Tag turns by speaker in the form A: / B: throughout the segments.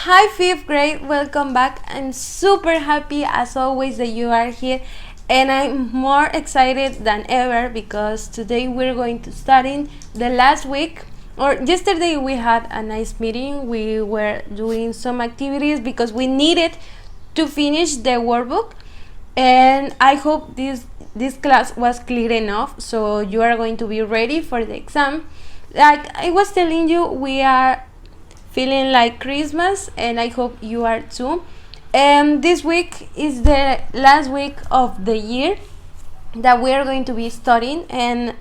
A: Hi fifth grade, welcome back. I'm super happy as always that you are here, and I'm more excited than ever because today we're going to study the last week, or yesterday we had a nice meeting. We were doing some activities because we needed to finish the workbook, and I hope this class was clear enough so you are going to be ready for the exam. Like I was telling you, we are feeling like Christmas, and I hope you are too. And this week is the last week of the year that we are going to be studying, and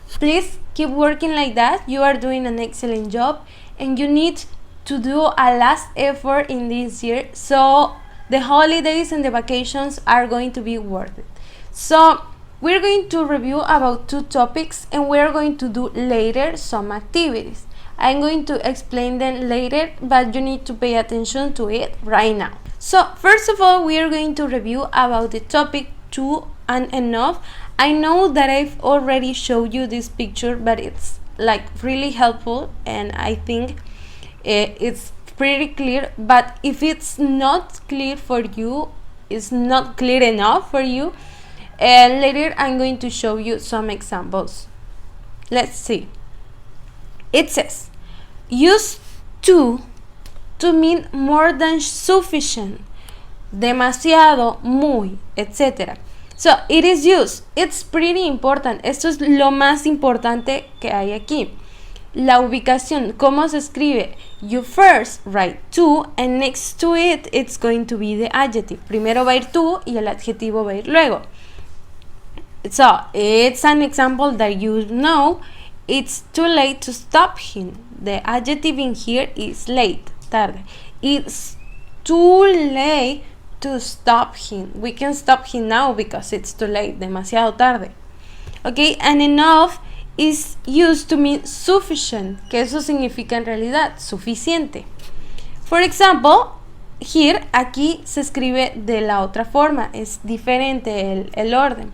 A: please keep working like that. You are doing an excellent job, and you need to do a last effort in this year so the holidays and the vacations are going to be worth it. So we're going to review about two topics, and we're going to do later some activities. I'm going to explain them later, but you need to pay attention to it right now. So first of all, we are going to review about the topic two and enough. I know that I've already showed you this picture, but it's like really helpful, and I think it's pretty clear. But if it's not clear for you, it's not clear enough for you, and later I'm going to show you some examples. Let's see. It says use to mean more than sufficient, demasiado, muy, etc. So it is used. It's pretty important. Esto es lo más importante que hay aquí. La ubicación, ¿cómo se escribe? You first write to, and next to it, it's going to be the adjective. Primero va a ir to y el adjetivo va a ir luego. So it's an example that you know. It's too late to stop him. The adjective in here is late, tarde. It's too late to stop him. We can stop him now because it's too late, demasiado tarde. Okay, and enough is used to mean sufficient, que eso significa en realidad suficiente. For example, here, aquí se escribe de la otra forma, es diferente el orden.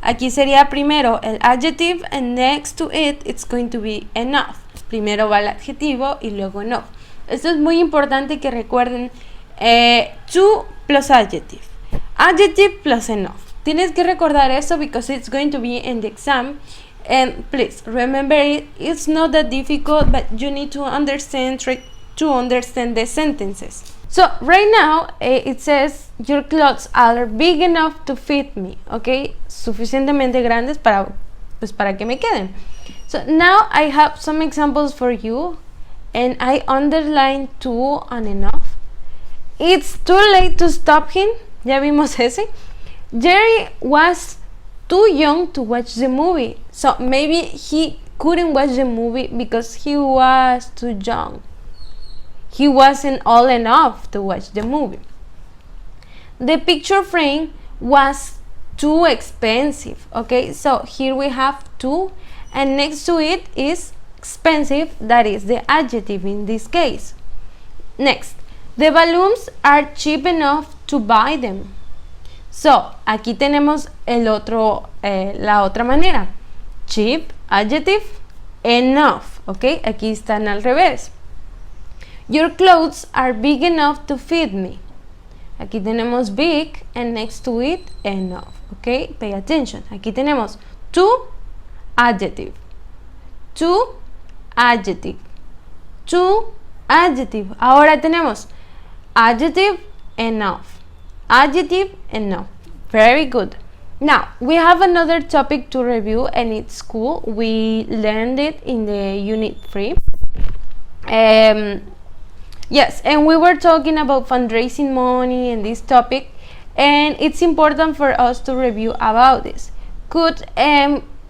A: Aquí sería primero el adjective, and next to it, it's going to be enough. Primero va el adjetivo y luego enough. Esto es muy importante que recuerden. To plus adjective. Adjective plus enough. Tienes que recordar eso because it's going to be in the exam. And please remember it. It's not that difficult, but you need to understand, try to understand the sentences. So right now it says your clothes are big enough to fit me, okay? Suficientemente grandes para que me queden. So now I have some examples for you, and I underline to and enough. It's too late to stop him. Ya vimos ese. Jerry was too young to watch the movie. So maybe he couldn't watch the movie because he was too young. He wasn't old enough to watch the movie. The picture frame was too expensive. Okay, so here we have too, and next to it is expensive, that is the adjective in this case. Next, the balloons are cheap enough to buy them. So, aquí tenemos la otra manera. Cheap, adjective, enough. Okay, aquí están al revés. Your clothes are big enough to fit me. Aquí tenemos big, and next to it, enough. Okay, pay attention. Aquí tenemos to, adjective. To, adjective. To, adjective. Ahora tenemos adjective, enough. Adjective, enough. Very good. Now, we have another topic to review, and it's cool. We learned it in the unit 3. Yes, and we were talking about fundraising money and this topic, and it's important for us to review about this.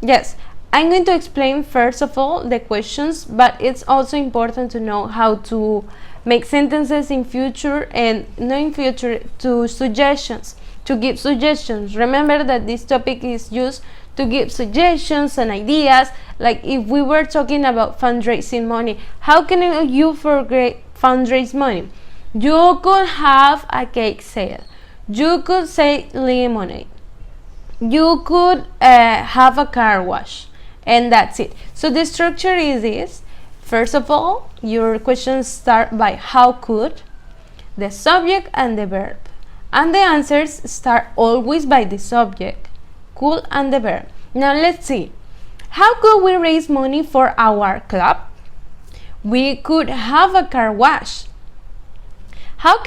A: Yes, I'm going to explain first of all the questions, but it's also important to know how to make sentences in future, and not in future, to suggestions, to give suggestions. Remember that this topic is used to give suggestions and ideas. Like if we were talking about fundraising money, how can you fundraise money? You could have a cake sale. You could sell lemonade. You could have a car wash, and that's it. So the structure is this. First of all, your questions start by how could. the subject and the verb. And the answers start always by the subject, could, and the verb. Now let's see. How could we raise money for our club? We could have a car wash. How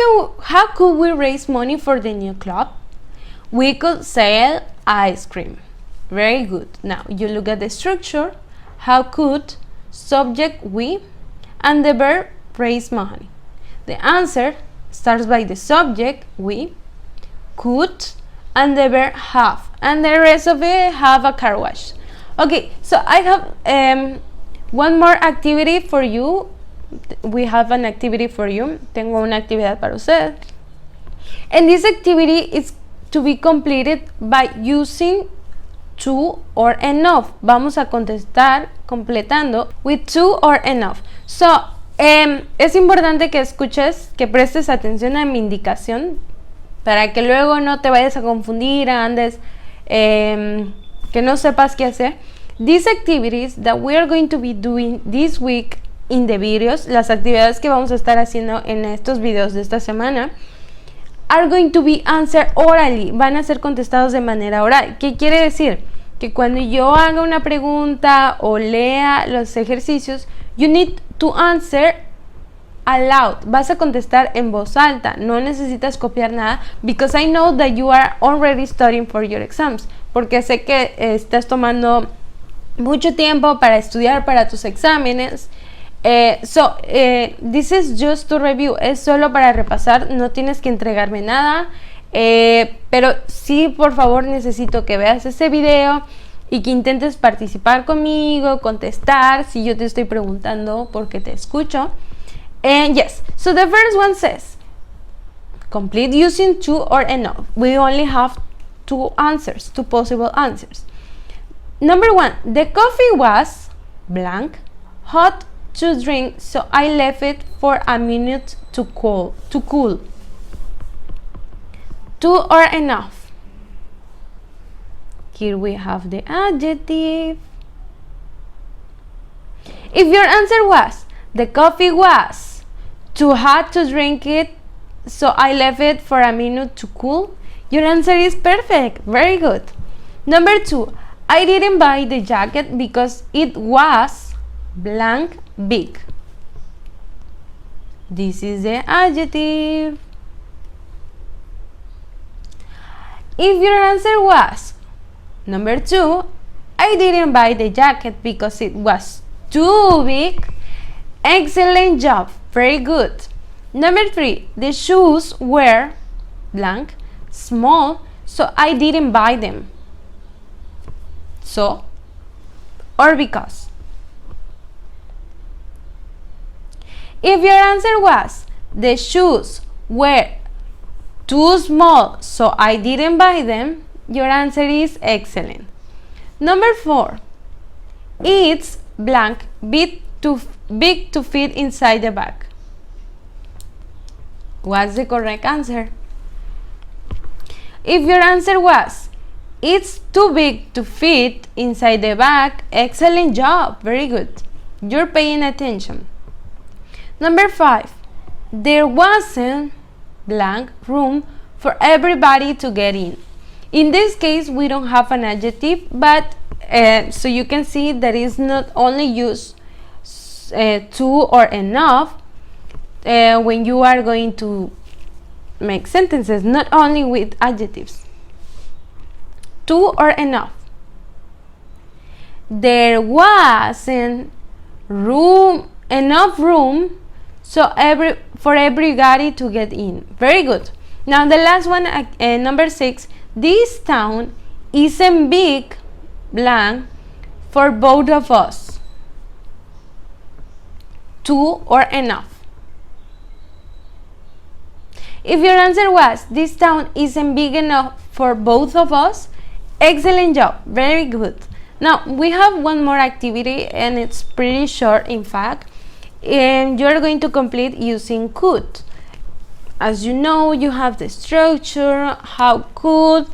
A: could we raise money for the new club? We could sell ice cream. Very good. Now you look at the structure. How could, subject we, and the verb raise money. The answer starts by the subject we, could, and the verb have, and the rest of it have a car wash. Okay, so I have one more activity for you. We have an activity for you. Tengo una actividad para usted. And this activity is to be completed by using to or enough. Vamos a contestar completando with to or enough. So, es importante que escuches, que prestes atención a mi indicación para que luego no te vayas a confundir, andes, que no sepas qué hacer. These activities that we are going to be doing this week in the videos, las actividades que vamos a estar haciendo en estos videos de esta semana, are going to be answered orally, van a ser contestados de manera oral. ¿Qué quiere decir? Que cuando yo haga una pregunta o lea los ejercicios, you need to answer aloud. Vas a contestar en voz alta, no necesitas copiar nada, because I know that you are already studying for your exams, porque sé que estás tomando mucho tiempo para estudiar para tus exámenes. This is just to review, es solo para repasar, no tienes que entregarme nada, pero sí, por favor, necesito que veas ese video y que intentes participar conmigo, contestar si yo te estoy preguntando porque te escucho. And yes, so the first one says, complete using to or enough. We only have two answers, two possible answers. Number one, the coffee was blank, hot to drink, so I left it for a minute to cool. To or enough. Here we have the adjective. If your answer was, the coffee was too hot to drink it, so I left it for a minute to cool, your answer is perfect. Very good. Number two, I didn't buy the jacket because it was blank big. This is the adjective. If your answer was number two, I didn't buy the jacket because it was too big, excellent job, very good. Number three, the shoes were blank small, so I didn't buy them. So or because. If your answer was, the shoes were too small, so I didn't buy them, your answer is excellent. Number four, it's blank big to fit inside the bag. What's the correct answer? If your answer was, it's too big to fit inside the bag, excellent job, very good. You're paying attention. Number five, there wasn't blank room for everybody to get in. In this case, we don't have an adjective, but so you can see that it's not only used to or enough when you are going to make sentences, not only with adjectives. To or enough. There wasn't enough room for everybody to get in. Very good. Now the last one, number six, this town isn't big blank for both of us. To or enough. If your answer was, this town isn't big enough for both of us, excellent job, very good. Now we have one more activity, and it's pretty short, in fact, and you're going to complete using could. As you know, you have the structure. How could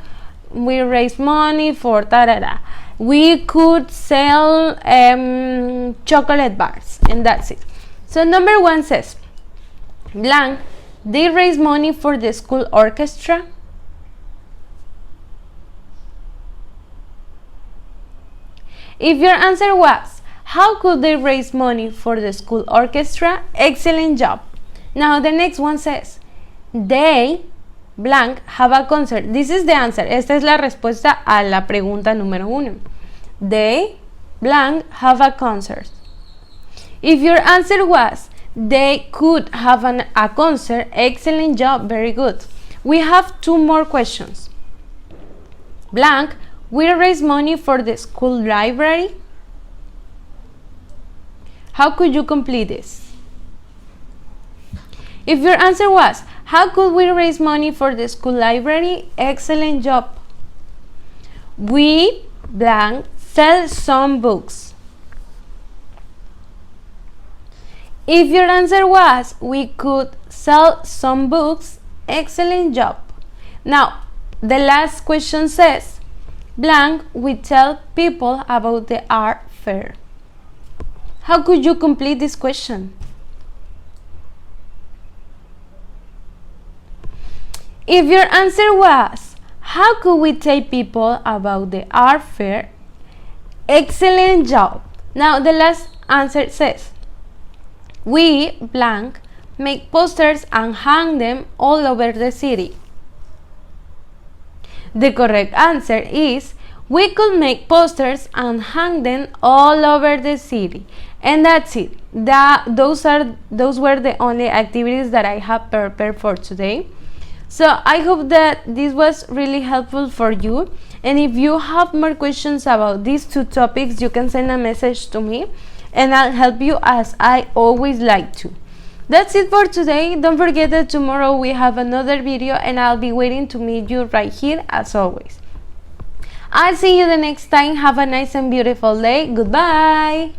A: we raise money for da-da-da? We could sell chocolate bars, and that's it. So number one says, blank They raise money for the school orchestra. If your answer was, how could they raise money for the school orchestra? Excellent job. Now the next one says, they blank have a concert. This is the answer. Esta es la respuesta a la pregunta número 1. They blank have a concert. If your answer was, they could have a concert, excellent job, very good. We have 2 more questions. Blank will raise money for the school library. How could you complete this? If your answer was, how could we raise money for the school library? Excellent job. We blank sell some books. If your answer was, we could sell some books, excellent job. Now, the last question says, blank, we tell people about the art fair. How could you complete this question? If your answer was, how could we tell people about the art fair? Excellent job. Now the last answer says, we blank make posters and hang them all over the city. The correct answer is, we could make posters and hang them all over the city. And that's it. Those were the only activities that I have prepared for today. So I hope that this was really helpful for you. And if you have more questions about these 2 topics, you can send a message to me and I'll help you as I always like to. That's it for today. Don't forget that tomorrow we have another video and I'll be waiting to meet you right here as always. I'll see you the next time. Have a nice and beautiful day. Goodbye.